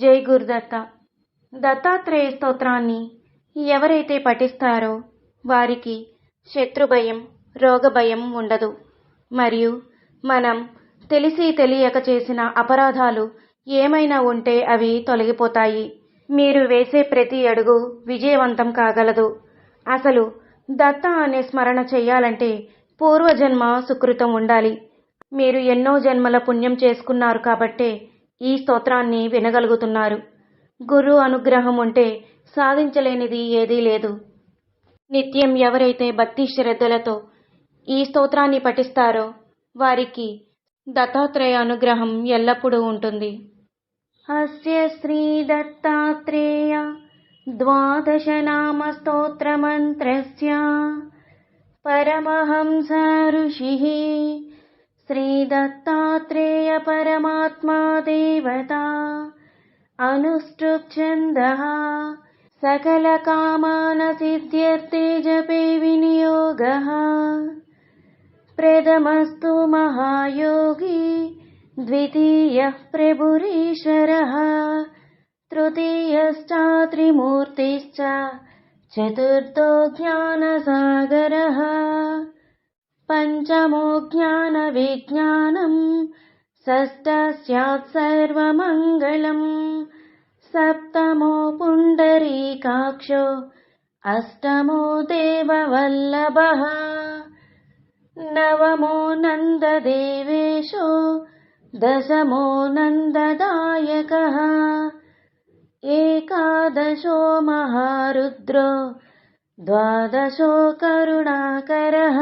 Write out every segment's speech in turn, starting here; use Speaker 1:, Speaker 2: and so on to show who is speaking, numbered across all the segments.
Speaker 1: జై గురుదత్త. దత్తాత్రేయ స్తోత్రాన్ని ఎవరైతే పఠిస్తారో వారికి శత్రుభయం, రోగభయం ఉండదు. మరియు మనం తెలిసి తెలియక చేసిన అపరాధాలు ఏమైనా ఉంటే అవి తొలగిపోతాయి. మీరు వేసే ప్రతి అడుగు విజయవంతం కాగలదు. అసలు దత్త అనే స్మరణ చెయ్యాలంటే పూర్వజన్మ సుకృతం ఉండాలి. మీరు ఎన్నో జన్మల పుణ్యం చేసుకున్నారు కాబట్టే ఈ స్తోత్రాన్ని వినగలుగుతున్నారు. గురు అనుగ్రహం ఉంటే సాధించలేనిది ఏదీ లేదు. నిత్యం ఎవరైతే భక్తి శ్రద్ధలతో ఈ స్తోత్రాన్ని పఠిస్తారో వారికి దత్తాత్రేయ అనుగ్రహం ఎల్లప్పుడూ ఉంటుంది. అస్య శ్రీ దత్తాత్రేయ ద్వాదశ నామ స్తోత్ర మంత్రస్య పరమహంస ఋషిః శ్రీ దత్తాత్రేయ పరమాత్మా దేవతా అనుష్ఠుప్ ఛందః సకల కామాన సిద్ధ్యర్థే జపే వినియోగః ప్రథమస్తు మహాయోగి ద్వితీయః ప్రభురీశ్వరః తృతీయశ్చ త్రిమూర్తిశ్చ చతుర్థో జ్ఞానసాగరః పంచమో జ్ఞాన విజ్ఞానం షష్ఠ స్యాత్ సర్వమంగళం సప్తమో పుండరీకాక్షో అష్టమో దేవవల్లభః నవమో నందదేవేశో దశమో నందదాయకః ఏకాదశో మహారుద్రో ద్వాదశో కరుణాకరః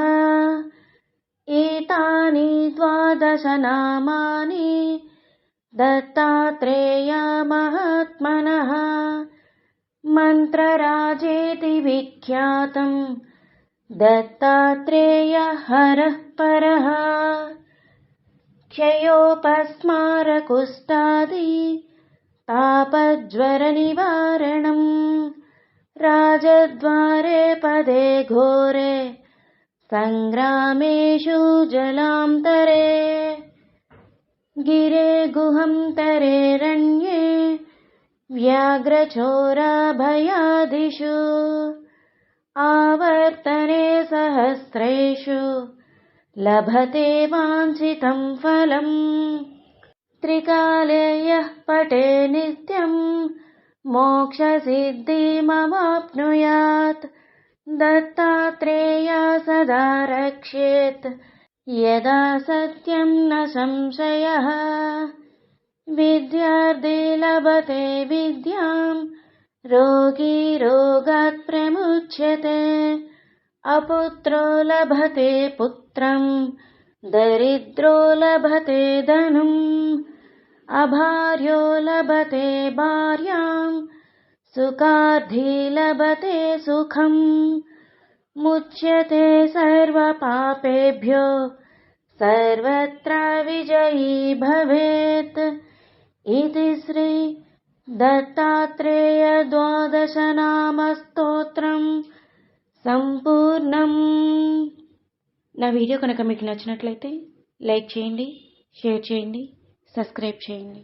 Speaker 1: ఏతాని ద్వాదశ నామాని దత్తాత్రేయ మహాత్మనః మంత్రరాజేతి విఖ్యాతం దత్తాత్రేయ హరః పరః క్షయోపస్మార కుష్ఠాది తాపజ్వర నివారణం రాజద్వారే పదే ఘోరే సంగ్రామేషు జలాంతరే గిరే గుహంతరే రణ్యే వ్యాఘ్రచోరాభయాదిషు ఆవర్తనే సహస్రేషు లభతే వాంఛితం ఫలం త్రికాలే యః పఠే నిత్యం మోక్షసిద్ధిమవాప్నుయాత్ దత్తాత్రేయ సదా రక్షేత్ యదా సత్యం న సంశయః విద్యార్థి లభతే విద్యాం రోగీ రోగాత్ ప్రముచ్యతే అపుత్రో లభతే పుత్రం దరిద్రో లభతే ధనం అభార్యో లభతే భార్యాం సుఖార్థీ లభతే సుఖం ముచ్యతే సర్వపాపేభ్యో సర్వత్ర విజయీ భవేత్. ఇది శ్రీ దత్తాత్రేయ ద్వాదశ నామ స్తోత్రం సంపూర్ణం. నా వీడియో కనుక మీకు నచ్చినట్లయితే లైక్ చేయండి, షేర్ చేయండి, సబ్స్క్రైబ్ చేయండి.